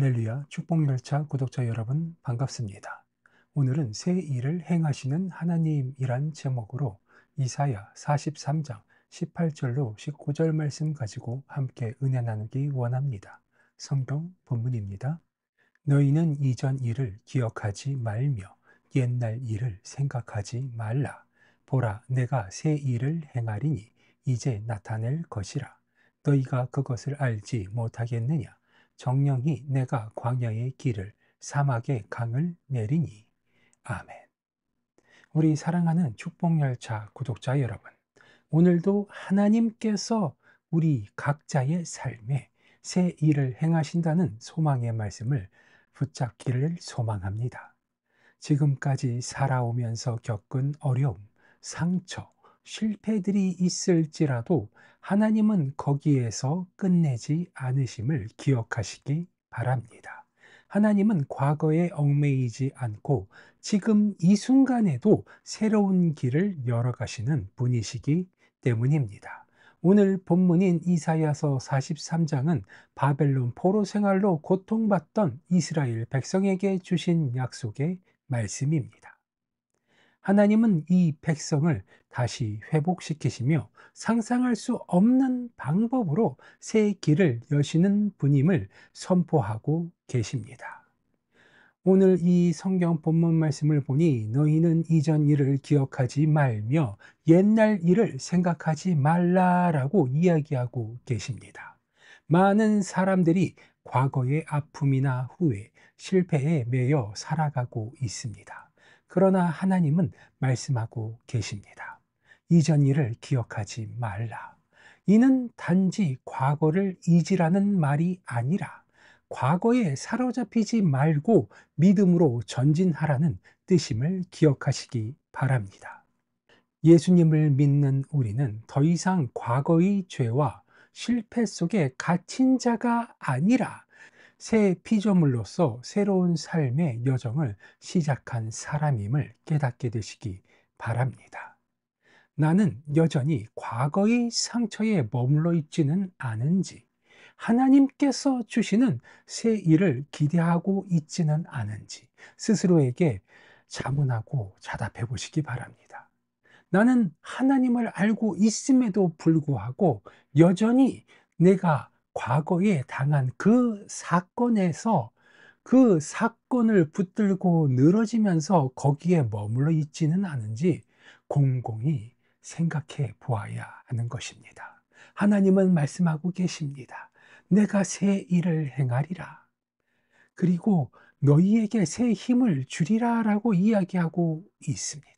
할렐루야, 축복열차 구독자 여러분 반갑습니다. 오늘은 새 일을 행하시는 하나님이란 제목으로 이사야 43장 18절로 19절 말씀 가지고 함께 은혜 나누기 원합니다. 성경 본문입니다. 너희는 이전 일을 기억하지 말며 옛날 일을 생각하지 말라. 보라, 내가 새 일을 행하리니 이제 나타낼 것이라. 너희가 그것을 알지 못하겠느냐? 정령이 내가 광야의 길을 사막의 강을 내리니. 아멘. 우리 사랑하는 축복열차 구독자 여러분, 오늘도 하나님께서 우리 각자의 삶에 새 일을 행하신다는 소망의 말씀을 붙잡기를 소망합니다. 지금까지 살아오면서 겪은 어려움, 상처, 실패들이 있을지라도 하나님은 거기에서 끝내지 않으심을 기억하시기 바랍니다. 하나님은 과거에 얽매이지 않고 지금 이 순간에도 새로운 길을 열어가시는 분이시기 때문입니다. 오늘 본문인 이사야서 43장은 바벨론 포로 생활로 고통받던 이스라엘 백성에게 주신 약속의 말씀입니다. 하나님은 이 백성을 다시 회복시키시며 상상할 수 없는 방법으로 새 길을 여시는 분임을 선포하고 계십니다. 오늘 이 성경 본문 말씀을 보니 너희는 이전 일을 기억하지 말며 옛날 일을 생각하지 말라라고 이야기하고 계십니다. 많은 사람들이 과거의 아픔이나 후회, 실패에 매여 살아가고 있습니다. 그러나 하나님은 말씀하고 계십니다. 이전 일을 기억하지 말라. 이는 단지 과거를 잊으라는 말이 아니라 과거에 사로잡히지 말고 믿음으로 전진하라는 뜻임을 기억하시기 바랍니다. 예수님을 믿는 우리는 더 이상 과거의 죄와 실패 속에 갇힌 자가 아니라 새 피조물로서 새로운 삶의 여정을 시작한 사람임을 깨닫게 되시기 바랍니다. 나는 여전히 과거의 상처에 머물러 있지는 않은지, 하나님께서 주시는 새 일을 기대하고 있지는 않은지 스스로에게 자문하고 자답해 보시기 바랍니다. 나는 하나님을 알고 있음에도 불구하고 여전히 내가 과거에 당한 그 사건에서 그 사건을 붙들고 늘어지면서 거기에 머물러 있지는 않은지 곰곰이 생각해 보아야 하는 것입니다. 하나님은 말씀하고 계십니다. 내가 새 일을 행하리라. 그리고 너희에게 새 힘을 주리라 라고 이야기하고 있습니다.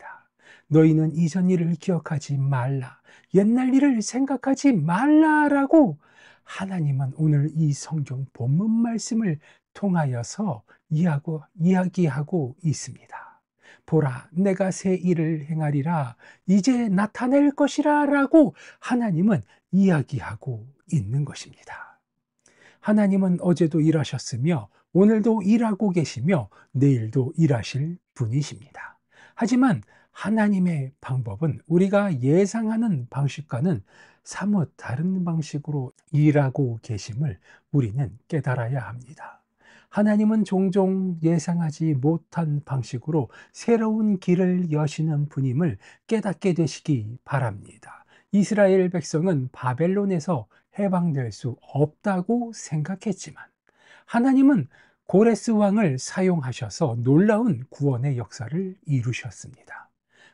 너희는 이전 일을 기억하지 말라. 옛날 일을 생각하지 말라라고 하나님은 오늘 이 성경 본문 말씀을 통하여서 이야기하고 있습니다. 보라, 내가 새 일을 행하리라. 이제 나타낼 것이라 라고 하나님은 이야기하고 있는 것입니다. 하나님은 어제도 일하셨으며 오늘도 일하고 계시며 내일도 일하실 분이십니다. 하지만 하나님의 방법은 우리가 예상하는 방식과는 사뭇 다른 방식으로 일하고 계심을 우리는 깨달아야 합니다. 하나님은 종종 예상하지 못한 방식으로 새로운 길을 여시는 분임을 깨닫게 되시기 바랍니다. 이스라엘 백성은 바벨론에서 해방될 수 없다고 생각했지만 하나님은 고레스 왕을 사용하셔서 놀라운 구원의 역사를 이루셨습니다.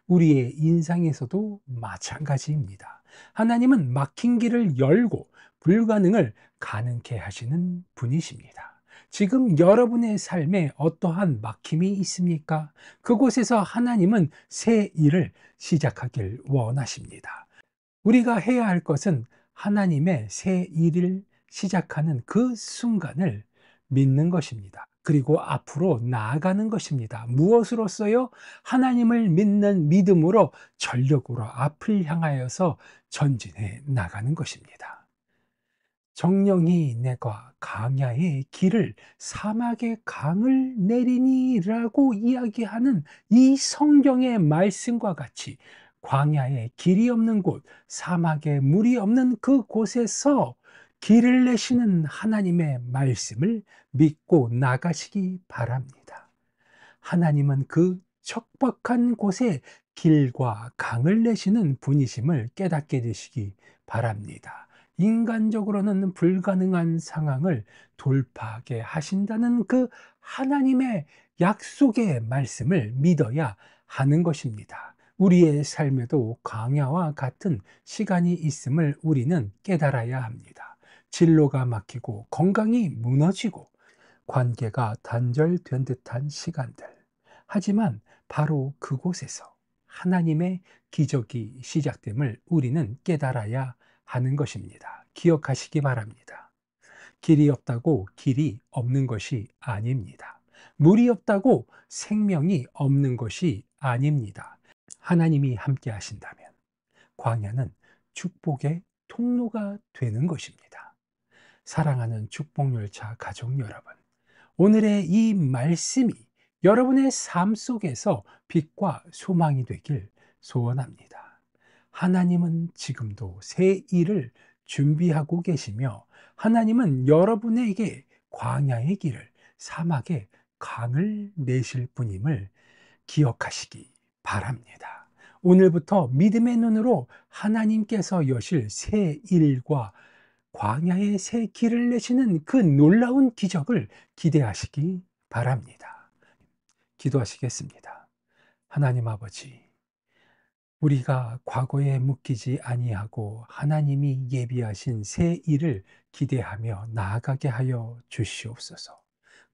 우리의 인생에서도 마찬가지입니다. 하나님은 막힌 길을 열고 불가능을 가능케 하시는 분이십니다. 지금 여러분의 삶에 어떠한 막힘이 있습니까? 그곳에서 하나님은 새 일을 시작하길 원하십니다. 우리가 해야 할 것은 하나님의 새 일을 시작하는 그 순간을 믿는 것입니다. 그리고 앞으로 나아가는 것입니다. 무엇으로써요? 하나님을 믿는 믿음으로 전력으로 앞을 향하여서 전진해 나가는 것입니다. 정령이 내가 광야의 길을 사막의 강을 내리니라고 이야기하는 이 성경의 말씀과 같이 광야에 길이 없는 곳, 사막에 물이 없는 그 곳에서 길을 내시는 하나님의 말씀을 믿고 나가시기 바랍니다. 하나님은 그 척박한 곳에 길과 강을 내시는 분이심을 깨닫게 되시기 바랍니다. 인간적으로는 불가능한 상황을 돌파하게 하신다는 그 하나님의 약속의 말씀을 믿어야 하는 것입니다. 우리의 삶에도 광야와 같은 시간이 있음을 우리는 깨달아야 합니다. 진로가 막히고 건강이 무너지고 관계가 단절된 듯한 시간들. 하지만 바로 그곳에서 하나님의 기적이 시작됨을 우리는 깨달아야 하는 것입니다. 기억하시기 바랍니다. 길이 없다고 길이 없는 것이 아닙니다. 물이 없다고 생명이 없는 것이 아닙니다. 하나님이 함께 하신다면 광야는 축복의 통로가 되는 것입니다. 사랑하는 축복열차 가족 여러분, 오늘의 이 말씀이 여러분의 삶 속에서 빛과 소망이 되길 소원합니다. 하나님은 지금도 새 일을 준비하고 계시며, 하나님은 여러분에게 광야의 길을, 사막의 강을 내실 분임을 기억하시기 바랍니다. 오늘부터 믿음의 눈으로 하나님께서 여실 새 일과 광야의 새 길을 내시는 그 놀라운 기적을 기대하시기 바랍니다. 기도하시겠습니다. 하나님 아버지, 우리가 과거에 묶이지 아니하고 하나님이 예비하신 새 일을 기대하며 나아가게 하여 주시옵소서.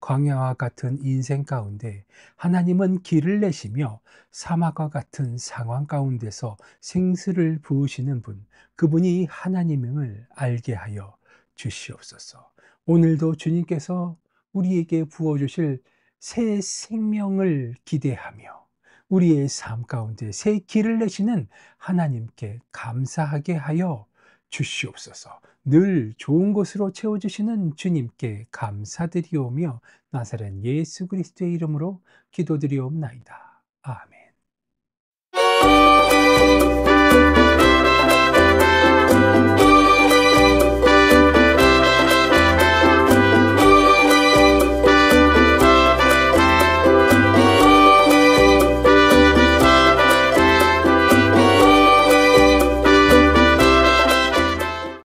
광야와 같은 인생 가운데 하나님은 길을 내시며 사막과 같은 상황 가운데서 생수를 부으시는 분, 그분이 하나님임을 알게 하여 주시옵소서. 오늘도 주님께서 우리에게 부어주실 새 생명을 기대하며 우리의 삶 가운데 새 길을 내시는 하나님께 감사하게 하여 주시옵소서. 늘 좋은 것으로 채워주시는 주님께 감사드리오며 나사렛 예수 그리스도의 이름으로 기도드리옵나이다. 아멘.